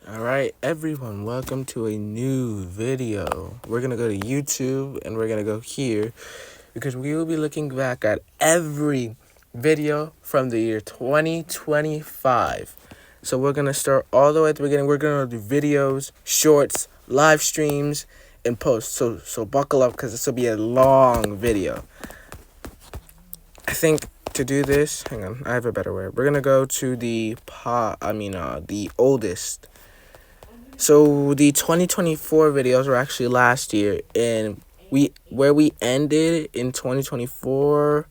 Alright, everyone, welcome to a new video. We're gonna go to YouTube and we're gonna go here because we will be looking back at every video from the year 2025. So we're gonna start all the way at the beginning. We're gonna do videos, shorts, live streams, and posts. So buckle up because this will be a long video. I think to do this, hang on, I have a better way. We're gonna go to the oldest. So the 2024 videos were actually last year, and where we ended in 2024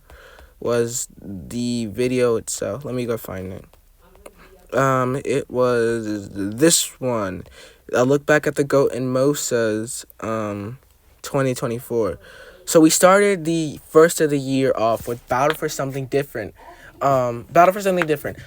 was the video itself. Let me go find it. It was this one. A look back at the GOAT and Mosa's 2024. So we started the first of the year off with Battle for Something Different. Battle for Something Different.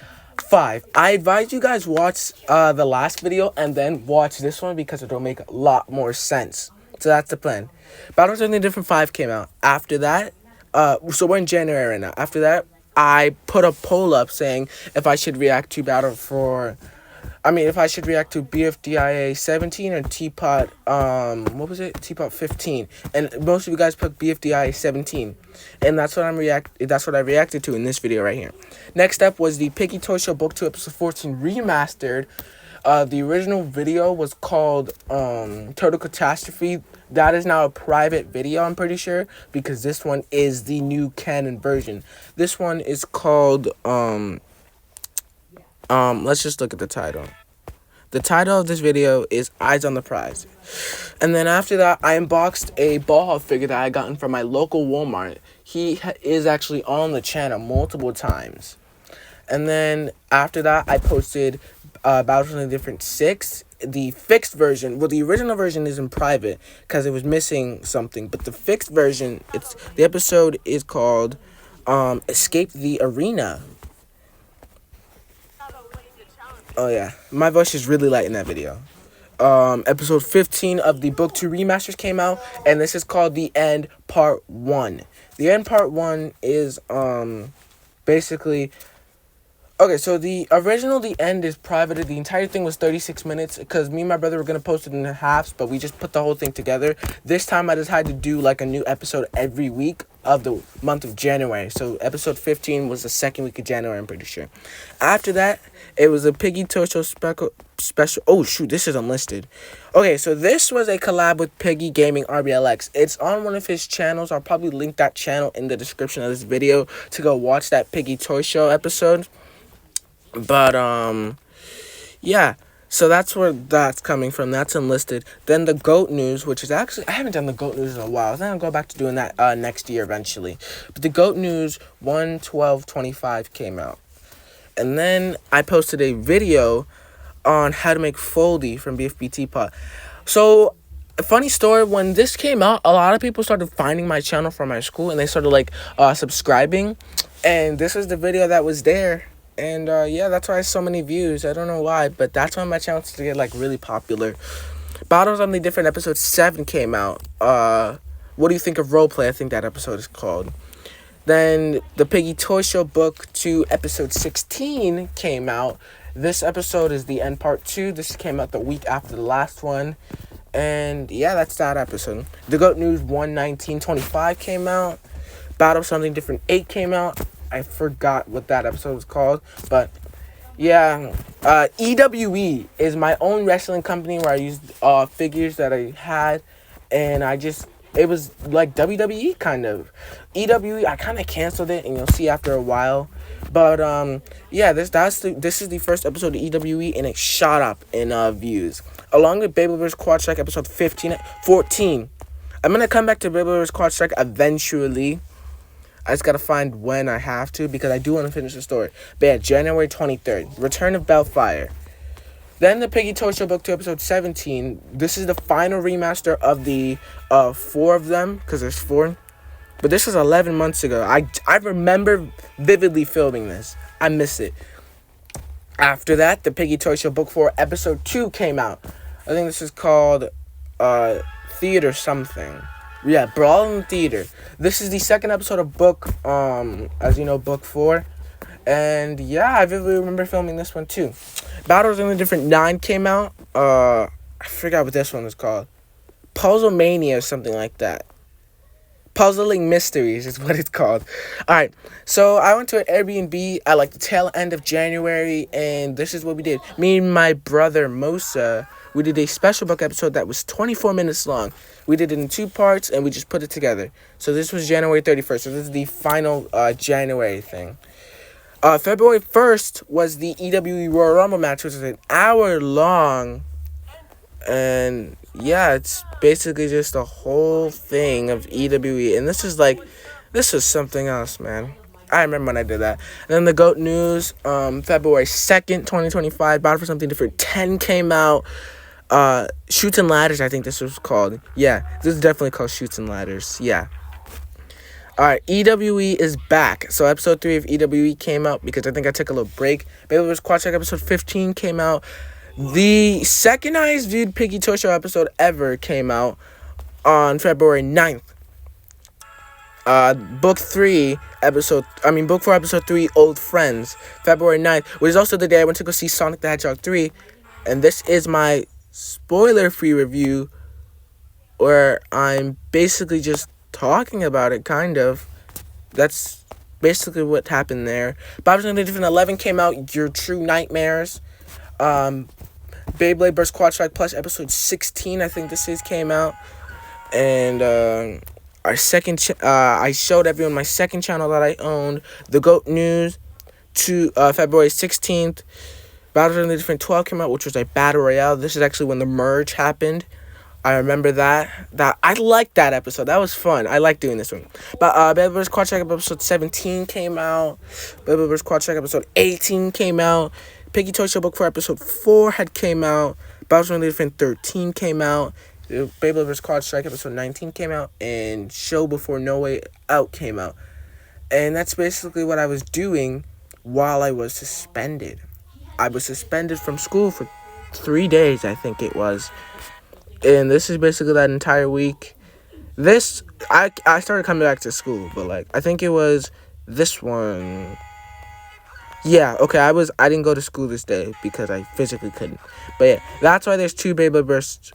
5. I advise you guys watch the last video and then watch this one because it'll make a lot more sense. So that's the plan. Battle for Something Different 5 came out. After that, so we're in January right now. After that, I put a poll up saying if I should react to if I should react to BFDIA 17 or Teapot, what was it? Teapot 15. And most of you guys put BFDIA 17. And that's what I reacted to in this video right here. Next up was the Piggy Toy Show Book 2 Episode 14 Remastered. The original video was called Total Catastrophe. That is now a private video, I'm pretty sure, because this one is the new canon version. This one is called let's just look at the title. The title of this video is Eyes on the Prize. And then after that, I unboxed a Ball figure that I gotten from my local Walmart. He is actually on the channel multiple times. And then after that, I posted Battle for Something Different 6. The fixed version, well, the original version is in private because it was missing something. But the fixed version, the episode is called Escape the Arena. Oh, yeah. My voice is really light in that video. Episode 15 of the Book 2 Remasters came out, and this is called The End Part 1. The End Part 1 is, basically... Okay, so the original The End is privated. The entire thing was 36 minutes because me and my brother were going to post it in halves, but we just put the whole thing together. This time I decided to do like a new episode every week of the month of January. So episode 15 was the second week of January, I'm pretty sure. After that, it was a Piggy Toy Show special. Oh, shoot, this is unlisted. Okay, so this was a collab with Piggy Gaming RBLX. It's on one of his channels. I'll probably link that channel in the description of this video to go watch that Piggy Toy Show episode. But, yeah, so that's where that's coming from. That's unlisted. Then the GOAT news, which is actually, I haven't done the GOAT news in a while. I'm going to go back to doing that next year eventually. But the GOAT news 1/12/25 came out. And then I posted a video on how to make Foldy from BFB Teapot. So, a funny story, when this came out, a lot of people started finding my channel from my school, and they started, subscribing. And this was the video that was there. And, yeah, that's why I have so many views. I don't know why, but that's when my channel started to get, really popular. Battle for Something Different episode 7 came out. What do you think of Roleplay? I think that episode is called. Then the Piggy Toy Show Book 2 episode 16 came out. This episode is the End Part 2. This came out the week after the last one. And, yeah, that's that episode. The GOAT News 1/19/25 came out. Battle for Something Different 8 came out. I forgot what that episode was called, but yeah, EWE is my own wrestling company where I used figures that I had, and it was like WWE kind of. EWE, I kind of canceled it, and you'll see after a while. But yeah, this is the first episode of EWE, and it shot up in views, along with Baby vs. Quad Strike episode 14. I'm gonna come back to Baby vs. Quad Strike eventually. I just gotta find when I have to because I do want to finish the story. But yeah, January 23rd, Return of Bellfire. Then the Piggy Toy Show Book 2 episode 17. This is the final remaster of the 4 of them because there's 4. But this was 11 months ago. I remember vividly filming this. I miss it. After that, the Piggy Toy Show Book 4 episode 2 came out. I think this is called Theater something. Yeah, Brawl in the Theater. This is the second episode of book, as you know, book 4. And yeah, I vividly remember filming this one too. Battles in the Different 9 came out. I forgot what this one was called. Puzzle Mania or something like that. Puzzling Mysteries is what it's called. Alright, so I went to an Airbnb at like the tail end of January, and this is what we did. Me and my brother Mosa, we did a special book episode that was 24 minutes long. We did it in 2 parts, and we just put it together. So this was January 31st, so this is the final January thing. February 1st was the EWE Royal Rumble match, which was an hour long. And yeah, it's basically just a whole thing of EWE. And this was something else, man. I remember when I did that. And then the GOAT News, February 2nd, 2025, Battle for Something Different 10 came out. Shoots and Ladders, I think this was called. Yeah, this is definitely called Shoots and Ladders. Yeah. Alright, EWE is back. So episode 3 of EWE came out because I think I took a little break. Baby vs. Quad Check episode 15 came out. The second highest viewed Piggy Toy Show episode ever came out on February 9th. Book 4 episode 3, Old Friends, February 9th, which is also the day I went to go see Sonic the Hedgehog 3. And this is my spoiler-free review where I'm basically just talking about it, kind of. That's basically what happened there. Bob's Gonna Different 11 came out, Your True Nightmares. Beyblade vs. Quad Strike Plus episode 16, I think this came out. And our second I showed everyone my second channel that I owned, the GOAT News, to February 16th. Battle in the Different 12 came out, which was a battle royale. This is actually when the merge happened. I remember that I liked that episode. That was fun. I like doing this one. But Beyblade vs. Quad Strike episode 17 came out. Beyblade vs. Quad Strike episode 18 came out. Piggy Toy Show Book 4 episode 4 had came out. Battles in the Different 13 came out. Beyblade vs. Quad Strike episode 19 came out. And Show Before No Way Out came out. And that's basically what I was doing while I was suspended. I was suspended from school for 3 days, I think it was. And this is basically that entire week. I started coming back to school, but like I think it was this one. Yeah, okay, I didn't go to school this day because I physically couldn't. But yeah, that's why there's 2 Beyblade Burst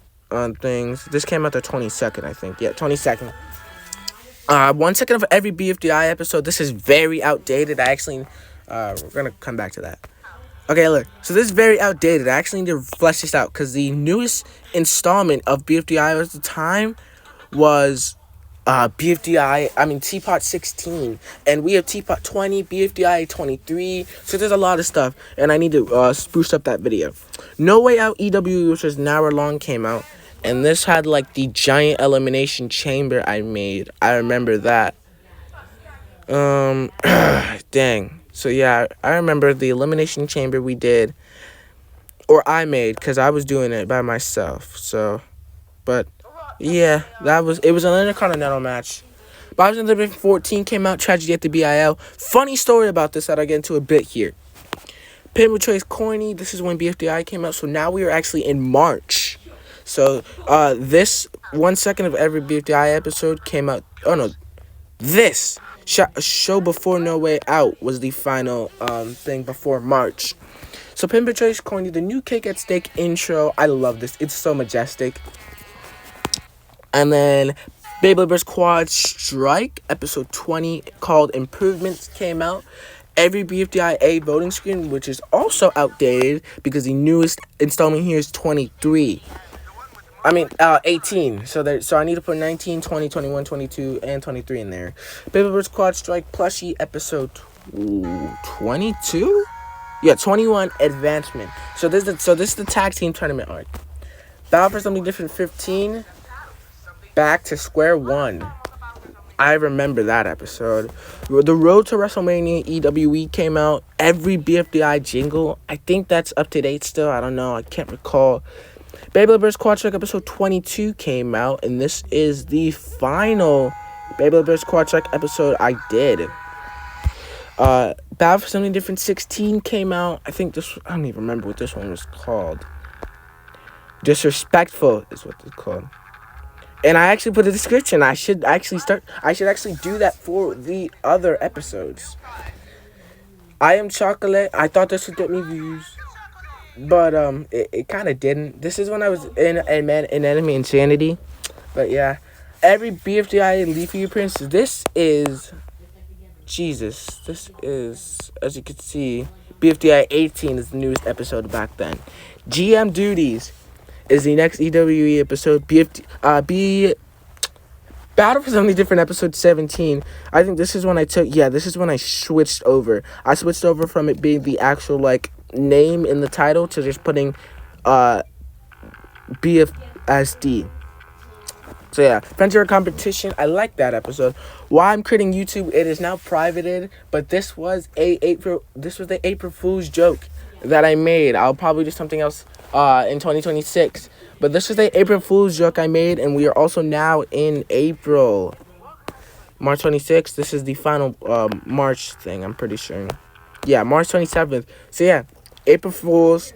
things. This came out the 22nd, I think. Yeah, 22nd. 1 second of every BFDI episode. This is very outdated. We're gonna come back to that. Okay, look. So this is very outdated. I actually need to flesh this out because the newest installment of BFDI at the time was Teapot 16, and we have Teapot 20, BFDI 23, so there's a lot of stuff, and I need to spruce up that video. No Way Out EW, which was an hour long, came out, and this had like the giant elimination chamber I made. I remember that. Dang. So yeah, I remember the elimination chamber we did, or I made, because I was doing it by myself, so, but yeah, it was an Intercontinental match. Bob's in the Different 14 came out, Tragedy at the BIL. Funny story about this that I'll get into a bit here. Pin Betrays Corny, this is when BFDI came out, so now we are actually in March. So, this 1 second of every BFDI episode came out, this Show Before No Way Out was the final thing before March. So Pin Betrays Corny, the new Cake at Stake intro, I love this, it's so majestic. And then Beyblade vs. Quad Strike, episode 20, called Improvements, came out. Every BFDIA voting screen, which is also outdated because the newest installment here is 18. So I need to put 19, 20, 21, 22, and 23 in there. Beyblade vs. Quad Strike plushie, episode 22? Yeah, 21, Advancement. So this is the tag team tournament arc. Battle for Something Different 15. Back to Square One. I remember that episode. The Road to WrestleMania EWE came out. Every BFDI jingle. I think that's up to date still. I don't know. I can't recall. Beyblade vs. Quad Strike episode 22 came out. And this is the final Beyblade vs. Quad Strike episode I did. Battle for Something Different 16 came out. I don't even remember what this one was called. Disrespectful is what it's called. And I actually put a description. I should actually do that for the other episodes. I Am Chocolate. I thought this would get me views, but it kind of didn't. This is when I was in Anime Insanity, but yeah, every BFDI Leafy appearance. This is Jesus. This is, as you can see, BFDI 18 is the newest episode back then. GM Duties is the next EWE episode. Battle for Something Different episode 17. I think this is when this is when I switched over. I switched over from it being the actual, like, name in the title to just putting BFSD. So yeah, Frontier Competition. I like that episode. Why I'm creating YouTube, it is now privated, but this was the April Fool's joke that I made. I'll probably do something else in 2026. But this is the April Fool's joke I made, and we are also now in April. March 26th. This is the final March thing, I'm pretty sure. Yeah, March 27th. So yeah, April Fool's.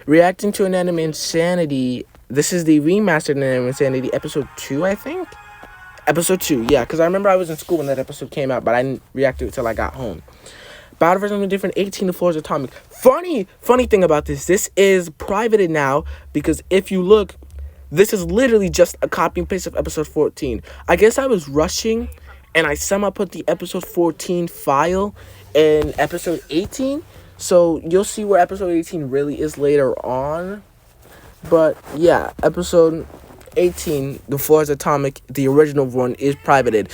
Reacting to an Anime Insanity. This is the remastered Anime Insanity episode 2, I think? Episode 2, yeah, because I remember I was in school when that episode came out, but I didn't react to it until I got home. Battle for Something Different, 18 The Floors Atomic. Funny thing about this is privated now, because if you look, this is literally just a copy and paste of episode 14. I guess I was rushing, and I somehow put the episode 14 file in episode 18, so you'll see where episode 18 really is later on. But yeah, episode 18, The Floors Atomic, the original one, is privated.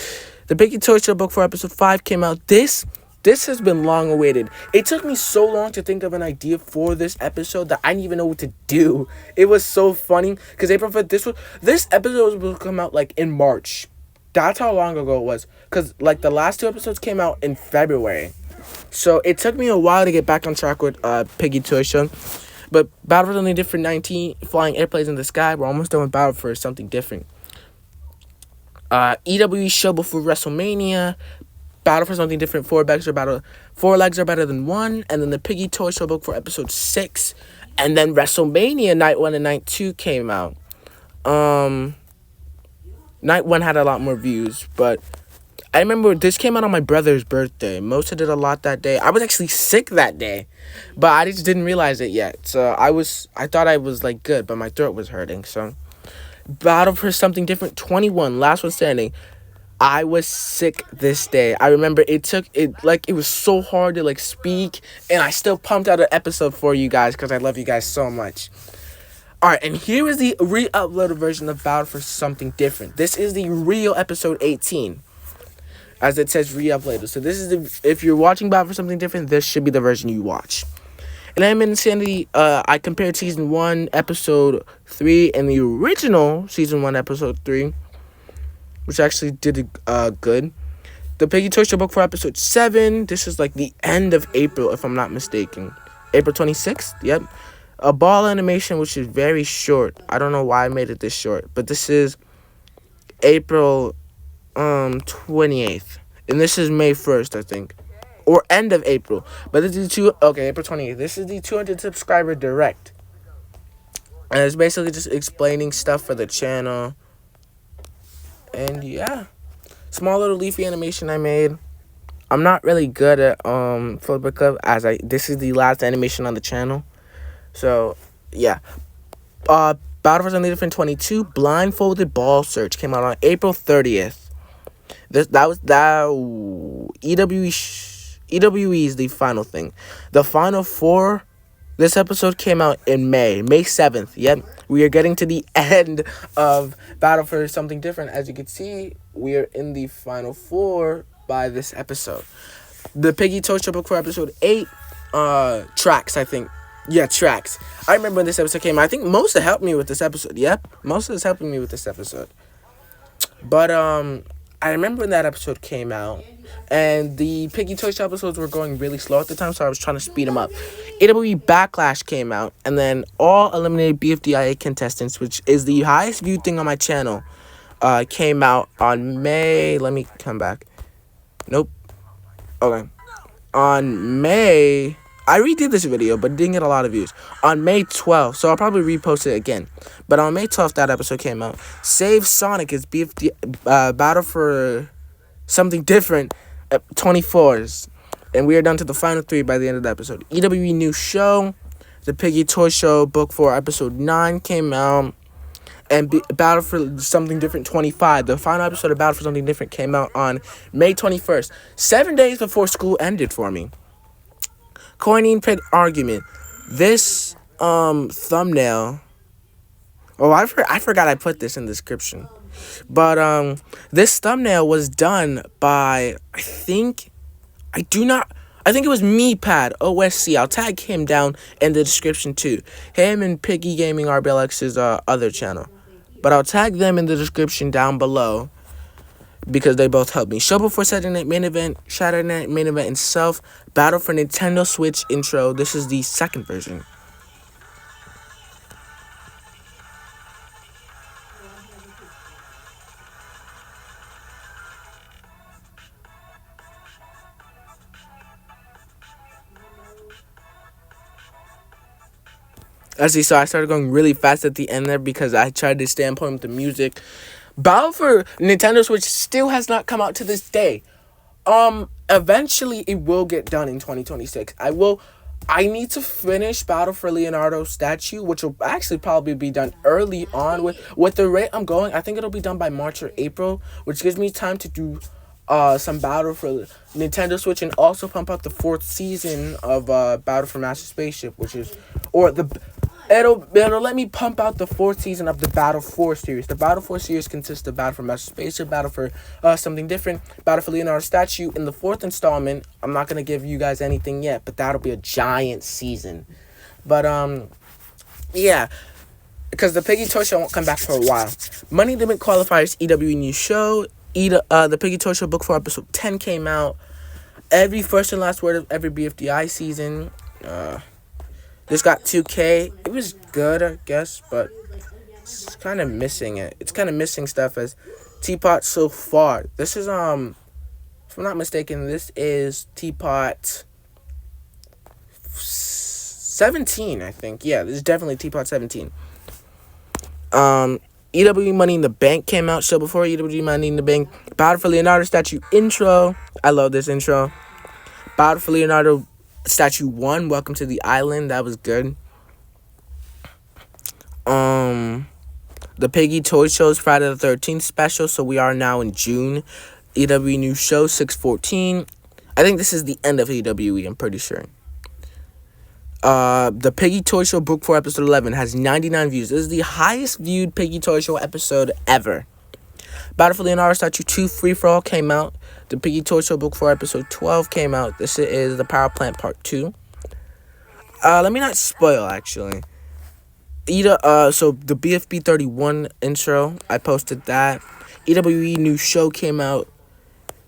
The Biggie Toy Show book for episode 5 came out. This has been long awaited. It took me so long to think of an idea for this episode that I didn't even know what to do. It was so funny because April 5th, this episode will come out like in March. That's how long ago it was. Because like the last 2 episodes came out in February. So it took me a while to get back on track with Piggy Toy Show. But Battle for Something Different 19, Flying Airplanes in the Sky. We're almost done with Battle for Something Different. EWE show before WrestleMania. Battle for Something Different. 4 legs are better than 1. And then the Piggy Toy Show book for episode 6. And then WrestleMania Night 1 and Night 2 came out. Night 1 had a lot more views, but I remember this came out on my brother's birthday. Mosa did a lot that day. I was actually sick that day, but I just didn't realize it yet. So I thought I was like good, but my throat was hurting. So Battle for Something Different 21, last one standing. I was sick this day. I remember it was so hard to like speak, and I still pumped out an episode for you guys because I love you guys so much. Alright, and here is the re-uploaded version of Battle for Something Different. This is the real episode 18. As it says re-uploaded. So this is if you're watching Battle for Something Different, this should be the version you watch. And I'm in Insanity, I compared season 1, episode 3, and the original season 1, episode 3, which actually did good. The Piggy Toy Show book for episode 7. This is like the end of April, if I'm not mistaken. April 26th, yep. A ball animation, which is very short. I don't know why I made it this short, but this is April 28th, and this is May 1st, I think, or end of April. But this is April 28th. This is the 200 subscriber direct, and it's basically just explaining stuff for the channel. And yeah, small little leafy animation I made. I'm not really good at Flipper Club, as this is the last animation on the channel. So yeah, Battle for Something Different 22, Blindfolded Ball Search came out on April 30th. EWE is the final thing. The final 4, this episode came out in May 7th. Yep, we are getting to the end of Battle for Something Different. As you can see, we are in the final 4 by this episode. The Piggy Toy Show book for episode 8, Tracks, I think. Yeah, Tracks. I remember when this episode came out. I think Mosa helped me with this episode. Yep, Mosa is helping me with this episode. But, I remember when that episode came out, and the Piggy Toy Show episodes were going really slow at the time, so I was trying to speed them up. AWE Backlash came out, and then all eliminated BFDIA contestants, which is the highest viewed thing on my channel, came out on May... Let me come back. Nope. Okay. On May... I redid this video, but didn't get a lot of views. On May 12th, so I'll probably repost it again. But on May 12th, that episode came out. Save Sonic is BFD, Battle for Something Different 24s. And we are down to the final 3 by the end of the episode. EWE New Show, The Piggy Toy Show, Book 4, Episode 9 came out. And Battle for Something Different 25. The final episode of Battle for Something Different came out on May 21st. 7 days before school ended for me. Coining Pig Argument. This thumbnail... Oh, I forgot I put this in the description. But this thumbnail was done by, I think it was MePad OSC. I'll tag him down in the description too. Him and Piggy Gaming RBLX's other channel. But I'll tag them in the description down below because they both helped me. Show before Saturday Night Main Event, Saturday Night Main Event itself, Battle for Nintendo Switch intro. This is the second version. As you saw, I started going really fast at the end there because I tried to stay on point with the music. Battle for Nintendo Switch still has not come out to this day. Eventually it will get done in 2026. I need to finish Battle for Leonardo's statue, which will actually probably be done early on with the rate I'm going. I think it'll be done by March or April, which gives me time to do some Battle for Nintendo Switch and also pump out the 4th season of Battle for Master Spaceship, It'll let me pump out the 4th season of the Battle 4 series. The Battle 4 series consists of Battle for Master Spaceship, Battle for Something Different, Battle for Leonardo's statue. In the 4th installment, I'm not going to give you guys anything yet, but that'll be a giant season. But, yeah, because the Piggy Toy Show won't come back for a while. Money Limit Qualifiers, EWE New Show. The Piggy Toy Show Book 4 Episode 10 came out. Every first and last word of every BFDI season. This got 2K. It was good, I guess, but it's kind of missing it. It's kind of missing stuff as Teapot so far. This is, if I'm not mistaken, this is Teapot 17, I think. Yeah, this is definitely Teapot 17. EWE Money in the Bank came out. Show before EWE Money in the Bank. Battle for Leonardo statue intro. I love this intro. Battle for Leonardo Statue 1, Welcome to the Island. That was good. The Piggy Toy Show's Friday the 13th special, so we are now in June. EWE New Show 614. I think this is the end of EWE, I'm pretty sure. The Piggy Toy Show Book 4 Episode 11 has 99 views. This is the highest viewed Piggy Toy Show episode ever. Battle for Leonardo Statue 2 Free For All came out. The Piggy Toy Show Book 4 Episode 12 came out. This is the Power Plant Part 2. Let me not spoil, actually. So the BFB 31 intro, I posted that. EWE New Show came out.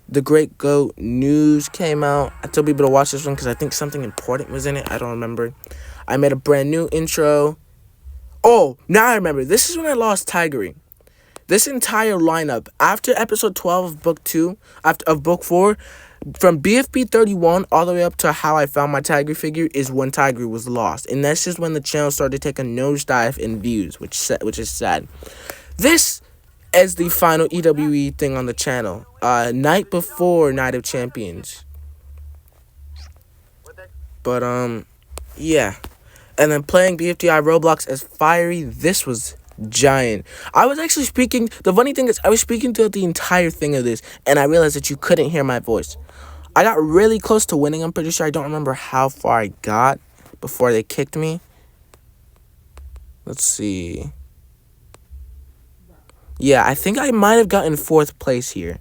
The Great Goat News came out. I told people to watch this one because I think something important was in it. I don't remember. I made a brand new intro. Oh, now I remember. This is when I lost Tigery. This entire lineup, after episode 12 of book 2, of book 4, from BFB 31 all the way up to how I found my Tiger figure is when Tiger was lost. And that's just when the channel started to take a nosedive in views, which is sad. This is the final EWE thing on the channel. Night before Night of Champions. But, yeah. And then playing BFDI Roblox as Fiery, this was giant. I was actually speaking, the funny thing is, I was speaking throughout the entire thing of this, and I realized that you couldn't hear my voice. I got really close to winning, I'm pretty sure. I don't remember how far I got before they kicked me. Let's see. Yeah, I think I might have gotten 4th place here.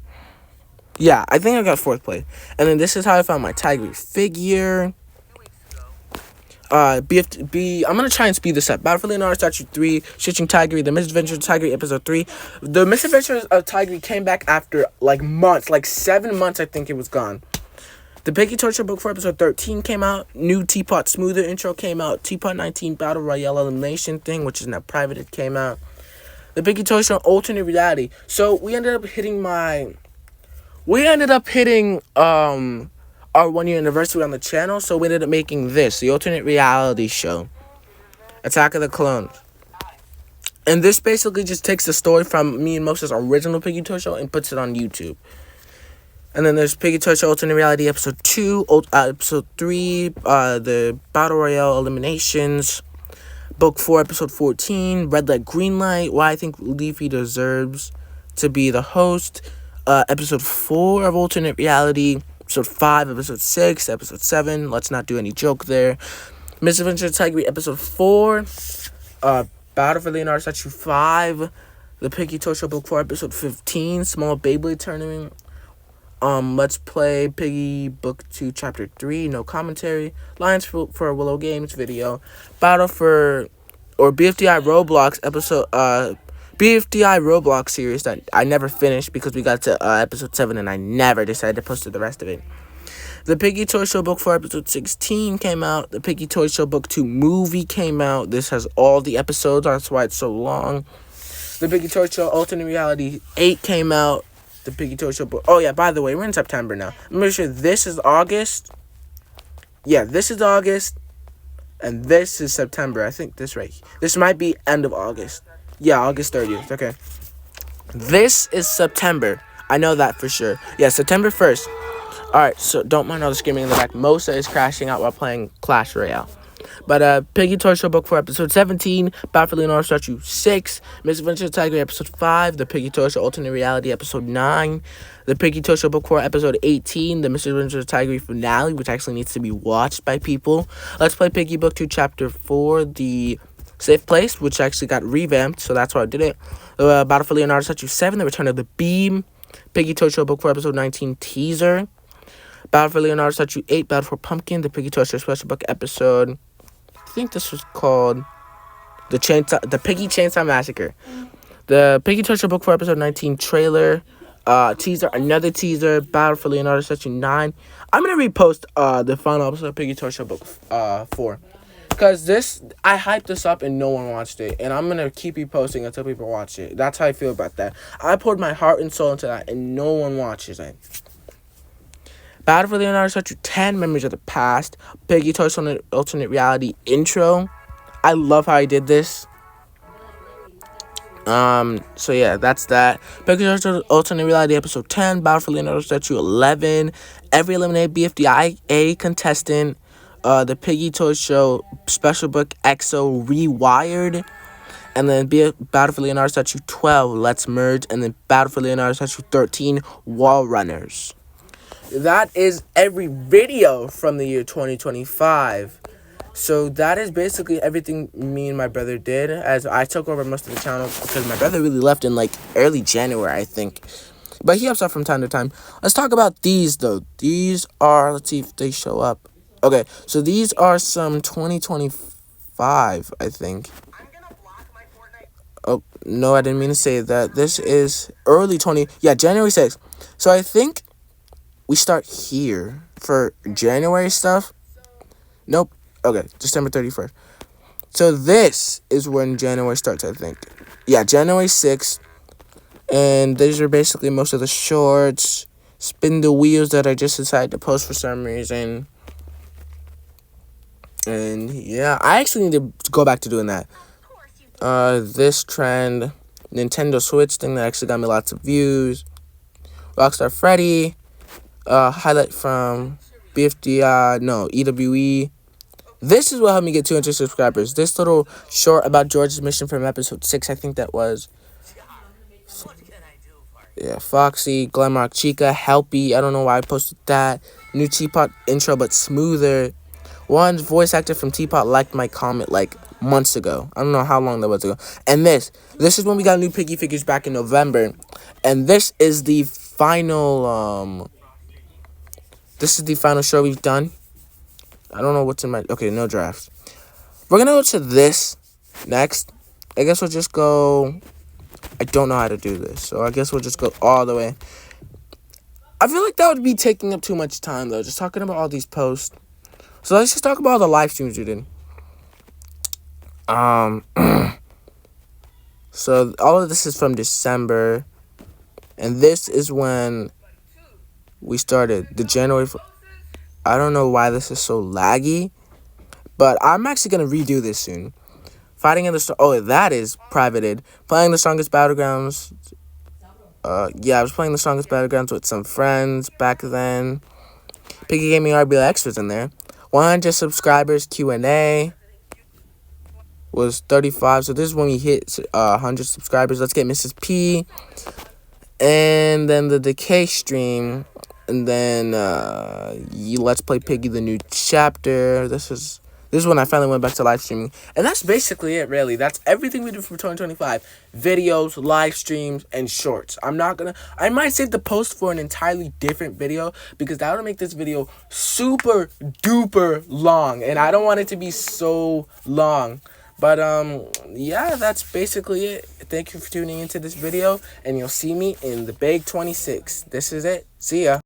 Yeah, I think I got 4th place. And then this is how I found my Tiger figure. BFB, I'm going to try and speed this up. Battle for Leonardo Statue 3, Stitching Tigery, The Misadventures of Tigery, Episode 3. The Misadventures of Tigery came back after, months. 7 months, I think it was gone. The Piggy Toy Show Book 4 Episode 13 came out. New Teapot Smoother intro came out. Teapot 19 Battle Royale Elimination thing, which is now private, it came out. The Piggy Toy Show Alternate Reality. So, we ended up hitting our 1-year anniversary on the channel, so we ended up making this, the alternate reality show, Attack of the Clones. And this basically just takes the story from me and Moses' original Piggy Toy Show and puts it on YouTube. And then there's Piggy Toy Show Alternate Reality Episode 2, Episode 3, the Battle Royale Eliminations, Book 4, Episode 14, Red Light, Green Light, why I think Leafy deserves to be the host, Episode 4 of Alternate Reality, Episode 5, Episode 6, Episode 7, let's not do any joke there, Misadventure Tiger, Episode 4, Battle for Leonardo Statue 5, the Piggy Toy Show Book 4, Episode 15, Small Beyblade Tournament, Let's Play Piggy Book 2 Chapter 3, no commentary, Lions for Willow Games video, Battle for, or BFDI Roblox episode, BFDI Roblox series that I never finished because we got to episode 7 and I never decided to post the rest of it. The Piggy Toy Show Book 4 episode 16 came out. The Piggy Toy Show Book 2 movie came out. This has all the episodes, that's why it's so long. The Piggy Toy Show Alternate Reality 8 came out. The Piggy Toy Show book. Oh, yeah, by the way, we're in September now. I'm pretty sure this is August. Yeah, this is August. And this is September. I think this right here. This might be end of August. Yeah, August 30th. Okay. This is September. I know that for sure. Yeah, September 1st. Alright, so don't mind all the screaming in the back. Mosa is crashing out while playing Clash Royale. But Piggy Toy Show Book 4 episode 17, Battle for Leonardo Statue 6, Misadventure Tiger episode 5, the Piggy Toy Show Alternate Reality episode 9, the Piggy Toy Show Book 4 episode 18, the Misadventure Tiger finale, which actually needs to be watched by people. Let's Play Piggy Book 2 Chapter 4, the Safe Place, which actually got revamped, so that's why I did it. Battle for Leonardo Statue 7, the Return of the Beam, Piggy Toy Show Book 4 episode 19 teaser, Battle for Leonardo Statue 8, Battle for Pumpkin, the Piggy Toy Show Special Book episode, I think this was called the Piggy Chainsaw Massacre. The Piggy Toy Show Book 4 episode 19 trailer, teaser, another teaser, Battle for Leonardo Statue 9. I'm going to repost the final episode of Piggy Toy Show Book 4. Because I hyped this up and no one watched it. And I'm going to keep reposting until people watch it. That's how I feel about that. I poured my heart and soul into that and no one watches it. Battle for Leonardo Statue 10, Memories of the Past, Piggy Toy Show Alternate Reality intro. I love how I did this. So yeah, that's that. Piggy Toy Show Alternate Reality episode 10, Battle for Leonardo Statue 11, every eliminated BFDIA contestant, the Piggy Toy Show Special Book EXO Rewired, and then Battle for Leonardo Statue 12, Let's Merge, and then Battle for Leonardo Statue 13, Wall Runners. That is every video from the year 2025. So that is basically everything me and my brother did, as I took over most of the channel because my brother really left in like early January, I think. But he helps out from time to time. Let's talk about these though. These are, let's see if they show up. Okay, so these are some 2025, I think. Oh, no, I didn't mean to say that. This is early January 6th. So I think we start here for January stuff. Nope. Okay, December 31st. So this is when January starts, I think. Yeah, January 6th. And these are basically most of the shorts. Spin the wheels that I just decided to post for some reason. And yeah, I actually need to go back to doing that. This trend, Nintendo Switch thing that actually got me lots of views. Rockstar Freddy. Highlight from EWE. This is what helped me get 200 subscribers. This little short about George's mission from episode 6, I think that was. Yeah, Foxy, Glamrock Chica, Helpy. I don't know why I posted that. New Teapot intro, but smoother. One voice actor from Teapot liked my comment like months ago. I don't know how long that was ago. And this is when we got new Piggy figures back in November. And this is the final, this is the final show we've done. I don't know what's in my... Okay, no drafts. We're going to go to this next. I guess we'll just go... I don't know how to do this. So I guess we'll just go all the way. I feel like that would be taking up too much time, though. Just talking about all these posts. So let's just talk about all the live streams we did. So all of this is from December. And this is when we started. The January... I don't know why this is so laggy, but I'm actually going to redo this soon. Fighting in the... Oh, that is privated. Playing the strongest battlegrounds. Yeah, I was playing the Strongest Battlegrounds with some friends back then. Piggy Gaming RB Extras in there. 100 subscribers Q&A was 35. So this is when we hit 100 subscribers. Let's get Mrs. P. And then the Decay stream. And then Let's Play Piggy the New Chapter. This is when I finally went back to live streaming. And that's basically it, really. That's everything we do for 2025. Videos, live streams, and shorts. I might save the post for an entirely different video, because that would make this video super duper long. And I don't want it to be so long. But, yeah, that's basically it. Thank you for tuning into this video. And you'll see me in the Big 26. This is it. See ya.